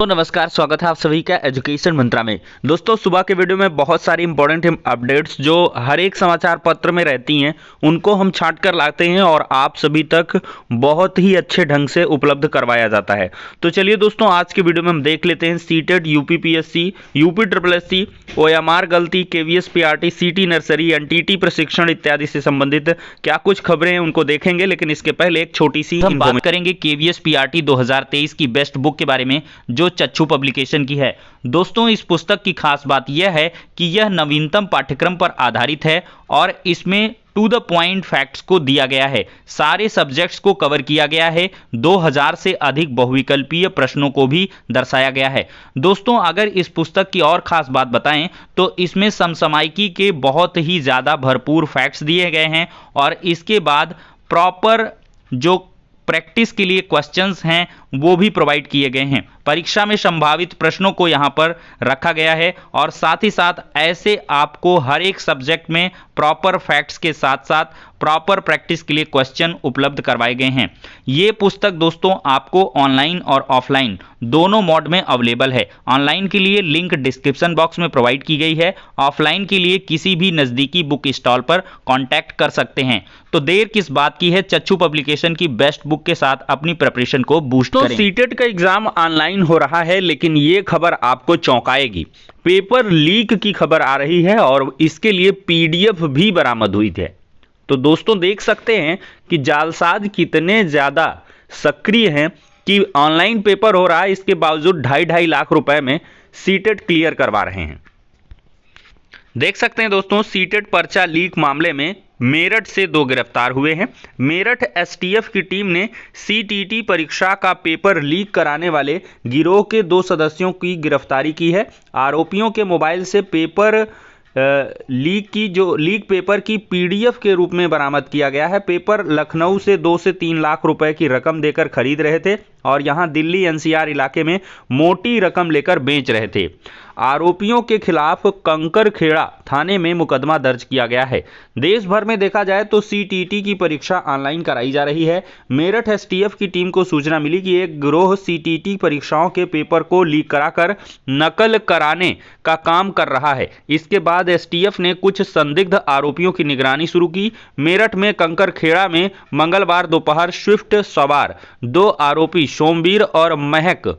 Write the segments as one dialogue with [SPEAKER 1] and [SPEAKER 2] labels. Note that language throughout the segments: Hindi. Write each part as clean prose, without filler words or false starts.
[SPEAKER 1] तो नमस्कार, स्वागत है आप सभी का एजुकेशन मंत्रा में। दोस्तों, सुबह के वीडियो में बहुत सारी इंपॉर्टेंट अपडेट्स जो हर एक समाचार पत्र में रहती हैं उनको हम छांट कर लाते हैं और आप सभी तक बहुत ही अच्छे ढंग से उपलब्ध करवाया जाता है। तो चलिए दोस्तों, आज के वीडियो में हम देख लेते हैं CTET, UPPSC, UP triple SC, OMR गलती, केवीएस पीआरटी, सीटी नर्सरी, एनटीटी प्रशिक्षण इत्यादि से संबंधित क्या कुछ खबरें हैं उनको देखेंगे। लेकिन इसके पहले एक छोटी सी हम बात करेंगे केवीएस पीआरटी 2023 की बेस्ट बुक के बारे में जो चच्चू पब्लिकेशन की है। दोस्तों, इस पुस्तक की खास बात यह है कि यह नवीनतम पाठ्यक्रम पर आधारित है और इसमें टू द पॉइंट फैक्ट्स को दिया गया है। सारे सब्जेक्ट्स को कवर किया गया है। 2000 से अधिक बहुविकल्पीय प्रश्नों को भी दर्शाया गया है। दोस्तों, अगर इस पुस्तक की और खास बात बताएं तो इसमें समसामयिकी के बहुत ही ज़्यादा भरपूर फैक्ट्स दिए गए हैं और इसके बाद प्रॉपर जो प्रैक्टिस के लिए क्वेश्चंस हैं वो भी प्रोवाइड किए गए हैं। परीक्षा में संभावित प्रश्नों को यहाँ पर रखा गया है और साथ ही साथ ऐसे आपको हर एक सब्जेक्ट में प्रॉपर फैक्ट्स के साथ साथ प्रॉपर प्रैक्टिस के लिए क्वेश्चन उपलब्ध करवाए गए हैं। ये पुस्तक दोस्तों आपको ऑनलाइन और ऑफलाइन दोनों मोड में अवेलेबल है। ऑनलाइन के लिए लिंक डिस्क्रिप्शन बॉक्स में प्रोवाइड की गई है। ऑफलाइन के लिए किसी भी नज़दीकी बुक स्टॉल पर कॉन्टैक्ट कर सकते हैं। तो देर किस बात की है, चच्चू पब्लिकेशन की बेस्ट बुक के साथ अपनी प्रिपरेशन को बूस्ट करें। सीटेट का एग्जाम ऑनलाइन हो रहा है, लेकिन ये खबर आपको चौंकाएगी। पेपर लीक की खबर आ रही है और इसके लिए पीडीएफ भी बरामद हुई है। तो दोस्तों, देख सकते हैं कि जालसाज कितने ज्यादा सक्रिय हैं कि ऑनलाइन पेपर हो रहा है, इसके बावजूद 2.5 लाख रुपए में सीटेट क्लियर करवा रहे हैं। देख सकते हैं दोस्तों, सीटेट पर्चा लीक मामले में मेरठ से 2 गिरफ्तार हुए हैं। मेरठ एसटीएफ की टीम ने सीटीटी परीक्षा का पेपर लीक कराने वाले गिरोह के 2 सदस्यों की गिरफ्तारी की है। आरोपियों के मोबाइल से पेपर लीक पेपर की पीडीएफ के रूप में बरामद किया गया है। पेपर लखनऊ से 2 से 3 लाख रुपए की रकम देकर खरीद रहे थे और यहां दिल्ली एनसीआर इलाके में मोटी रकम लेकर बेच रहे थे। आरोपियों के खिलाफ कंकरखेड़ा थाने में मुकदमा दर्ज किया गया है। देश भर में देखा जाए तो सीटीटी की परीक्षा ऑनलाइन कराई जा रही है। मेरठ एसटीएफ की टीम को सूचना मिली कि एक गिरोह सीटीटी परीक्षाओं के पेपर को लीक कराकर नकल कराने का काम कर रहा है। इसके बाद एसटीएफ ने कुछ संदिग्ध आरोपियों की निगरानी शुरू की। मेरठ में कंकरखेड़ा में मंगलवार दोपहर स्विफ्ट सवार 2 आरोपी सोमवीर और महक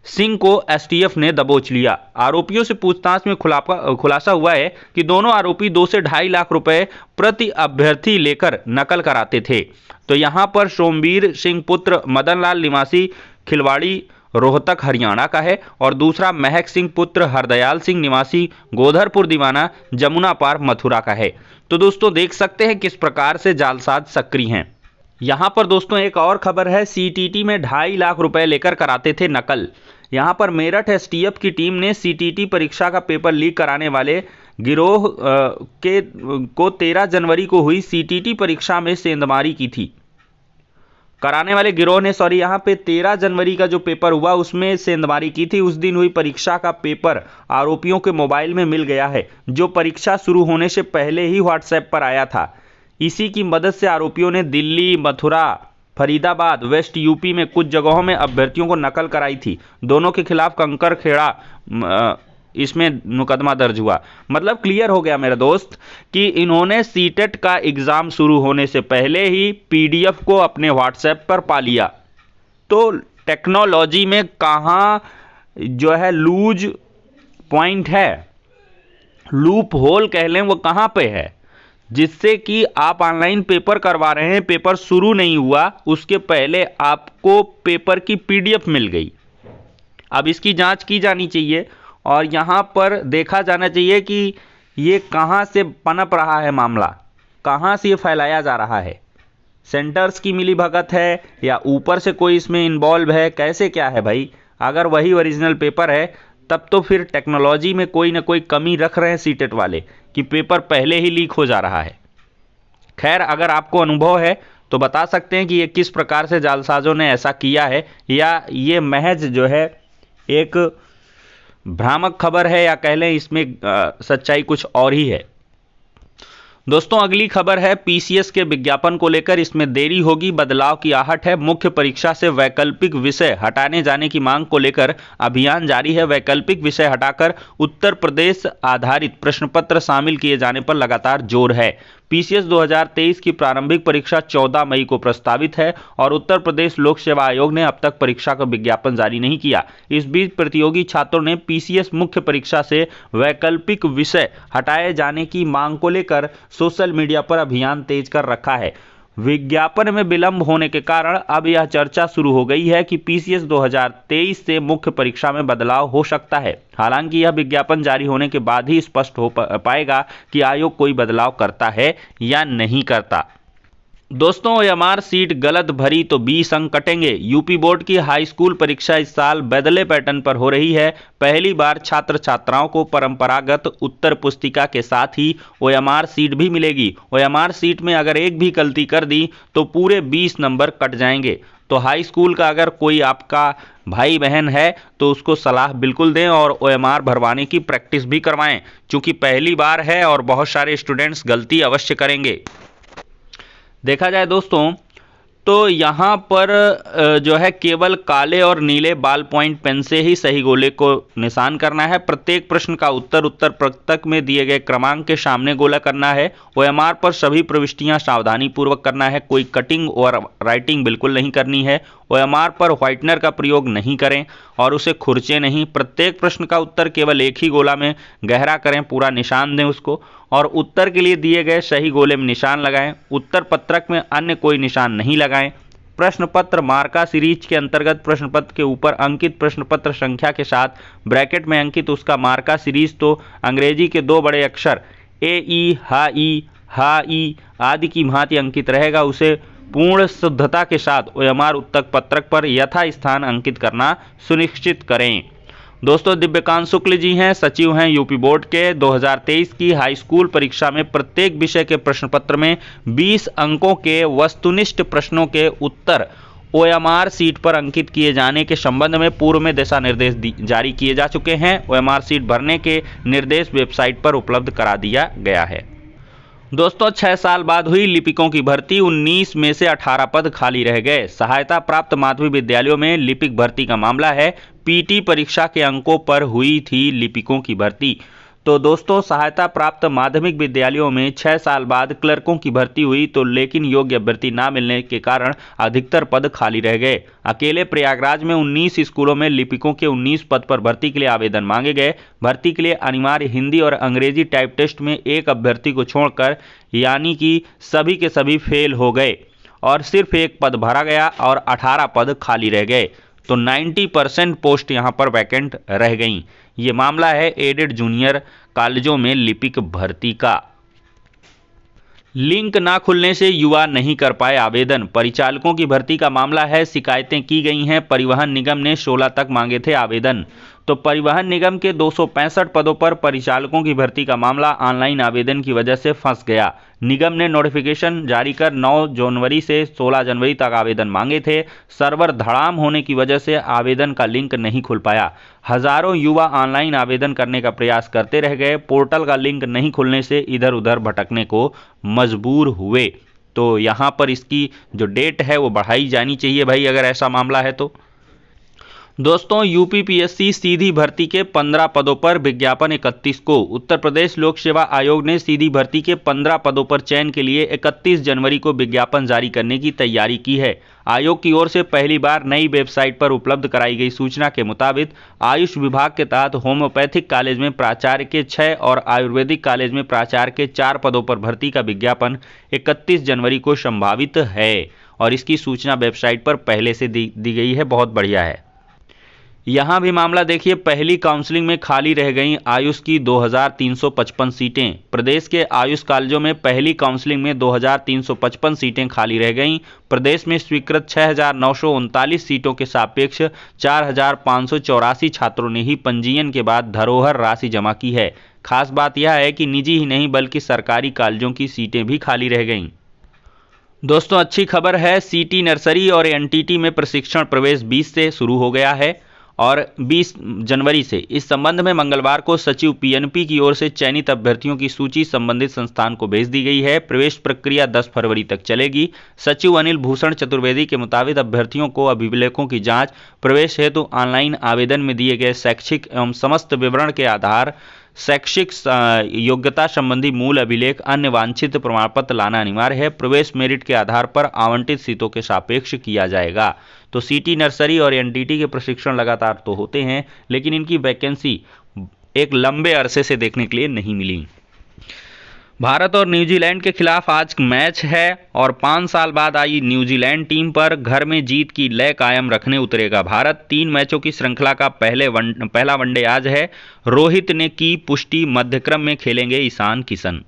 [SPEAKER 1] सिंह को एसटीएफ ने दबोच लिया। आरोपियों से पूछताछ में खुलासा हुआ है कि दोनों आरोपी 2 से 2.5 लाख रुपए प्रति अभ्यर्थी लेकर नकल कराते थे। तो यहां पर सोमवीर सिंह पुत्र मदनलाल निवासी खिलवाड़ी रोहतक हरियाणा का है और दूसरा महक सिंह पुत्र हरदयाल सिंह निवासी गोधरपुर दीवाना जमुना पार मथुरा का है। तो दोस्तों, देख सकते हैं किस प्रकार से जालसाज सक्रिय हैं। यहां पर दोस्तों एक और खबर है, सीटीटी में 2.5 लाख रुपए लेकर कराते थे नकल। यहां पर मेरठ एसटीएफ की टीम ने सीटीटी परीक्षा का पेपर लीक कराने वाले गिरोह को 13 जनवरी को हुई सीटीटी परीक्षा में सेंधमारी की थी। कराने वाले गिरोह ने यहां पे 13 जनवरी का जो पेपर हुआ उसमें सेंधमारी की थी। उस दिन हुई परीक्षा का पेपर आरोपियों के मोबाइल में मिल गया है, जो परीक्षा शुरू होने से पहले ही व्हाट्सएप पर आया था। इसी की मदद से आरोपियों ने दिल्ली, मथुरा, फरीदाबाद, वेस्ट यूपी में कुछ जगहों में अभ्यर्थियों को नकल कराई थी। दोनों के खिलाफ कंकरखेड़ा इसमें मुकदमा दर्ज हुआ। मतलब क्लियर हो गया मेरे दोस्त कि इन्होंने सीटेट का एग्जाम शुरू होने से पहले ही पीडीएफ को अपने व्हाट्सएप पर पा लिया। तो टेक्नोलॉजी में कहाँ जो है लूज पॉइंट है, लूप होल कह लें, वो कहाँ पे है, जिससे कि आप ऑनलाइन पेपर करवा रहे हैं, पेपर शुरू नहीं हुआ उसके पहले आपको पेपर की पीडीएफ मिल गई। अब इसकी जांच की जानी चाहिए और यहाँ पर देखा जाना चाहिए कि ये कहाँ से पनप रहा है मामला, कहाँ से ये फैलाया जा रहा है। सेंटर्स की मिलीभगत है या ऊपर से कोई इसमें इन्वॉल्व है, कैसे क्या है भाई। अगर वही ओरिजिनल पेपर है तब तो फिर टेक्नोलॉजी में कोई ना कोई कमी रख रहे हैं सीटेट वाले कि पेपर पहले ही लीक हो जा रहा है। खैर, अगर आपको अनुभव है तो बता सकते हैं कि ये किस प्रकार से जालसाजों ने ऐसा किया है, या ये महज जो है एक भ्रामक खबर है, या कह लें इसमें सच्चाई कुछ और ही है। दोस्तों अगली खबर है पीसीएस के विज्ञापन को लेकर, इसमें देरी होगी, बदलाव की आहट है। मुख्य परीक्षा से वैकल्पिक विषय हटाने जाने की मांग को लेकर अभियान जारी है। वैकल्पिक विषय हटाकर उत्तर प्रदेश आधारित प्रश्न पत्र शामिल किए जाने पर लगातार जोर है। पीसीएस 2023 की प्रारंभिक परीक्षा 14 मई को प्रस्तावित है और उत्तर प्रदेश लोक सेवा आयोग ने अब तक परीक्षा का विज्ञापन जारी नहीं किया। इस बीच प्रतियोगी छात्रों ने पीसीएस मुख्य परीक्षा से वैकल्पिक विषय हटाए जाने की मांग को लेकर सोशल मीडिया पर अभियान तेज कर रखा है। विज्ञापन में विलंब होने के कारण अब यह चर्चा शुरू हो गई है कि पीसीएस 2023 से मुख्य परीक्षा में बदलाव हो सकता है। हालांकि यह विज्ञापन जारी होने के बाद ही स्पष्ट हो पाएगा कि आयोग कोई बदलाव करता है या नहीं करता। दोस्तों ओएमआर सीट गलत भरी तो 20 अंक कटेंगे। यूपी बोर्ड की हाई स्कूल परीक्षा इस साल बदले पैटर्न पर हो रही है। पहली बार छात्र छात्राओं को परंपरागत उत्तर पुस्तिका के साथ ही ओएमआर सीट भी मिलेगी। ओएमआर सीट में अगर एक भी गलती कर दी तो पूरे 20 नंबर कट जाएंगे। तो हाई स्कूल का अगर कोई आपका भाई बहन है तो उसको सलाह बिल्कुल दें और ओएमआर भरवाने की प्रैक्टिस भी करवाएं, क्योंकि पहली बार है और बहुत सारे स्टूडेंट्स गलती अवश्य करेंगे। देखा जाए दोस्तों तो यहाँ पर जो है केवल काले और नीले बाल पॉइंट पेन से ही सही गोले को निशान करना है। प्रत्येक प्रश्न का उत्तर पुस्तक में दिए गए क्रमांक के सामने गोला करना है। ओएमआर पर सभी प्रविष्टियां सावधानी पूर्वक करना है। कोई कटिंग और राइटिंग बिल्कुल नहीं करनी है। ओएमआर पर व्हाइटनर का प्रयोग नहीं करें और उसे खुरचे नहीं। प्रत्येक प्रश्न का उत्तर केवल एक ही गोला में गहरा करें, पूरा निशान दें उसको, और उत्तर के लिए दिए गए सही गोले में निशान लगाएं। उत्तर पत्रक में अन्य कोई निशान नहीं लगाएं। प्रश्न पत्र मार्का सीरीज के अंतर्गत प्रश्न पत्र के ऊपर अंकित प्रश्न पत्र संख्या के साथ ब्रैकेट में अंकित उसका मार्का सीरीज तो अंग्रेजी के 2 बड़े अक्षर ए ई आदि की भांति अंकित रहेगा। उसे पूर्ण शुद्धता के साथ ओएमआर उत्तर पत्रक पर यथा स्थान अंकित करना सुनिश्चित करें। दोस्तों दिव्यकांत शुक्ल जी हैं, सचिव हैं यूपी बोर्ड के। 2023 की हाई स्कूल परीक्षा में प्रत्येक विषय के प्रश्न पत्र में 20 अंकों के वस्तुनिष्ठ प्रश्नों के उत्तर ओएमआर सीट पर अंकित किए जाने के संबंध में पूर्व में दिशा निर्देश जारी किए जा चुके हैं। ओएमआर सीट भरने के निर्देश वेबसाइट पर उपलब्ध करा दिया गया है। दोस्तों 6 साल बाद हुई लिपिकों की भर्ती, 19 में से 18 पद खाली रह गए। सहायता प्राप्त माध्यमिक विद्यालयों में लिपिक भर्ती का मामला है। पीटी परीक्षा के अंकों पर हुई थी लिपिकों की भर्ती। तो दोस्तों सहायता प्राप्त माध्यमिक विद्यालयों में 6 साल बाद क्लर्कों की भर्ती हुई, तो लेकिन योग्य अभ्यर्थी ना मिलने के कारण अधिकतर पद खाली रह गए। अकेले प्रयागराज में 19 स्कूलों में लिपिकों के 19 पद पर भर्ती के लिए आवेदन मांगे गए। भर्ती के लिए अनिवार्य हिंदी और अंग्रेजी टाइप टेस्ट में एक अभ्यर्थी को छोड़कर यानी कि सभी के सभी फेल हो गए और सिर्फ एक पद भरा गया और 18 पद खाली रह गए। तो 90% पोस्ट यहां पर वैकेंट रह गईं। ये मामला है एडेड जूनियर कॉलेजों में लिपिक भर्ती का। लिंक ना खुलने से युवा नहीं कर पाए आवेदन, परिचालकों की भर्ती का मामला है। शिकायतें की गई हैं। परिवहन निगम ने 16 तक मांगे थे आवेदन। तो परिवहन निगम के 265 पदों पर परिचालकों की भर्ती का मामला ऑनलाइन आवेदन की वजह से फंस गया। निगम ने नोटिफिकेशन जारी कर 9 जनवरी से 16 जनवरी तक आवेदन मांगे थे। सर्वर धड़ाम होने की वजह से आवेदन का लिंक नहीं खुल पाया। हजारों युवा ऑनलाइन आवेदन करने का प्रयास करते रह गए। पोर्टल का लिंक नहीं खुलने से इधर उधर भटकने को मजबूर हुए। तो यहाँ पर इसकी जो डेट है वो बढ़ाई जानी चाहिए भाई, अगर ऐसा मामला है तो। दोस्तों यूपीपीएससी सीधी भर्ती के 15 पदों पर विज्ञापन 31 को। उत्तर प्रदेश लोक सेवा आयोग ने सीधी भर्ती के 15 पदों पर चयन के लिए 31 जनवरी को विज्ञापन जारी करने की तैयारी की है। आयोग की ओर से पहली बार नई वेबसाइट पर उपलब्ध कराई गई सूचना के मुताबिक आयुष विभाग के तहत होम्योपैथिक कॉलेज में प्राचार्य के 6 और आयुर्वेदिक कॉलेज में प्राचार्य के 4 पदों पर भर्ती का विज्ञापन 31 जनवरी को संभावित है और इसकी सूचना वेबसाइट पर पहले से दी गई है। बहुत बढ़िया है। यहाँ भी मामला देखिए, पहली काउंसलिंग में खाली रह गई आयुष की 2355 सीटें। प्रदेश के आयुष कॉलेजों में पहली काउंसलिंग में 2355 सीटें खाली रह गईं। प्रदेश में स्वीकृत 6939 सीटों के सापेक्ष 4584 छात्रों ने ही पंजीयन के बाद धरोहर राशि जमा की है। खास बात यह है कि निजी ही नहीं बल्कि सरकारी कॉलेजों की सीटें भी खाली रह गईं। दोस्तों अच्छी खबर है, सीटी नर्सरी और एनटीटी में प्रशिक्षण प्रवेश 20 से शुरू हो गया है और 20 जनवरी से। इस संबंध में मंगलवार को सचिव पीएनपी की ओर से चयनित अभ्यर्थियों की सूची संबंधित संस्थान को भेज दी गई है। प्रवेश प्रक्रिया 10 फरवरी तक चलेगी। सचिव अनिल भूषण चतुर्वेदी के मुताबिक अभ्यर्थियों को अभिलेखों की जांच, प्रवेश हेतु ऑनलाइन आवेदन में दिए गए शैक्षिक एवं समस्त विवरण के आधार, शैक्षिक योग्यता संबंधी मूल अभिलेख, अन्य वांछित प्रमाण पत्र लाना अनिवार्य है। प्रवेश मेरिट के आधार पर आवंटित सीटों के सापेक्ष किया जाएगा। तो सिटी नर्सरी और एनटीटी के प्रशिक्षण लगातार तो होते हैं, लेकिन इनकी वैकेंसी एक लंबे अरसे से देखने के लिए नहीं मिली। भारत और न्यूजीलैंड के खिलाफ आज मैच है और 5 साल बाद आई न्यूजीलैंड टीम पर घर में जीत की लय कायम रखने उतरेगा भारत। 3 मैचों की श्रृंखला का पहला वनडे आज है। रोहित ने की पुष्टि, मध्यक्रम में खेलेंगे ईशान किशन।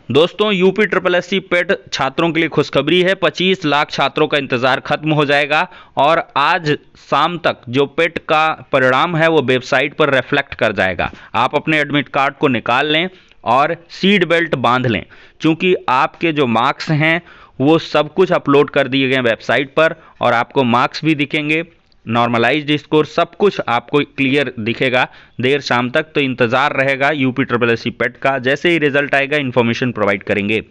[SPEAKER 1] दोस्तों, यूपी SSSC पेट छात्रों के लिए खुशखबरी है। 25 लाख छात्रों का इंतजार खत्म हो जाएगा और आज शाम तक जो पेट का परिणाम है वो वेबसाइट पर रिफ्लेक्ट कर जाएगा। आप अपने एडमिट कार्ड को निकाल लें और सीट बेल्ट बांध लें, क्योंकि आपके जो मार्क्स हैं वो सब कुछ अपलोड कर दिए गए वेबसाइट पर और आपको मार्क्स भी दिखेंगे, नॉर्मलाइज्ड स्कोर, सब कुछ आपको क्लियर दिखेगा देर शाम तक। तो इंतज़ार रहेगा यूपी SSSC पेट का। जैसे ही रिजल्ट आएगा इन्फॉर्मेशन प्रोवाइड करेंगे।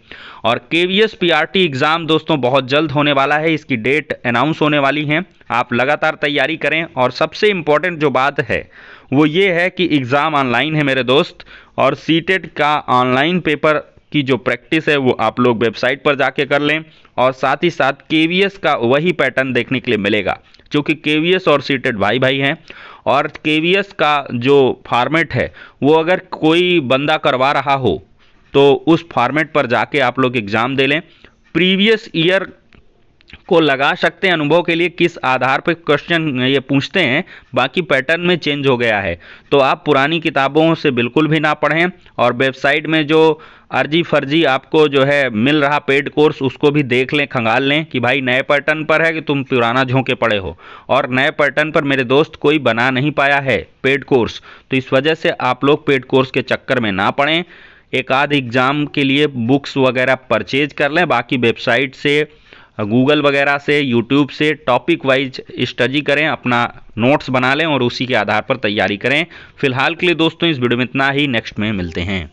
[SPEAKER 1] और KVS PRT एग्ज़ाम दोस्तों बहुत जल्द होने वाला है, इसकी डेट अनाउंस होने वाली है। आप लगातार तैयारी करें। और सबसे इम्पोर्टेंट जो बात है वो ये है कि एग्ज़ाम ऑनलाइन है मेरे दोस्त, और सीटेट का ऑनलाइन पेपर की जो प्रैक्टिस है वो आप लोग वेबसाइट पर जाके कर लें। और साथ ही साथ KVS का वही पैटर्न देखने के लिए मिलेगा, क्योंकि KVS और सीटेट भाई भाई हैं। और KVS का जो फॉर्मेट है वो अगर कोई बंदा करवा रहा हो तो उस फॉर्मेट पर जाके आप लोग एग्ज़ाम दे लें। प्रीवियस ईयर को लगा सकते हैं अनुभव के लिए, किस आधार पर क्वेश्चन ये पूछते हैं, बाकी पैटर्न में चेंज हो गया है। तो आप पुरानी किताबों से बिल्कुल भी ना पढ़ें और वेबसाइट में जो अर्जी फर्जी आपको जो है मिल रहा पेड कोर्स उसको भी देख लें, खंगाल लें कि भाई नए पैटर्न पर है कि तुम पुराना झोंके पड़े हो। और नए पैटर्न पर मेरे दोस्त कोई बना नहीं पाया है पेड कोर्स, तो इस वजह से आप लोग पेड कोर्स के चक्कर में ना पड़ें। एक आध एग्ज़ाम के लिए बुक्स वगैरह परचेज कर लें, बाकी वेबसाइट से, गूगल वगैरह से, यूट्यूब से टॉपिक वाइज स्टडी करें, अपना नोट्स बना लें और उसी के आधार पर तैयारी करें। फिलहाल के लिए दोस्तों इस वीडियो में इतना ही, नेक्स्ट में मिलते हैं।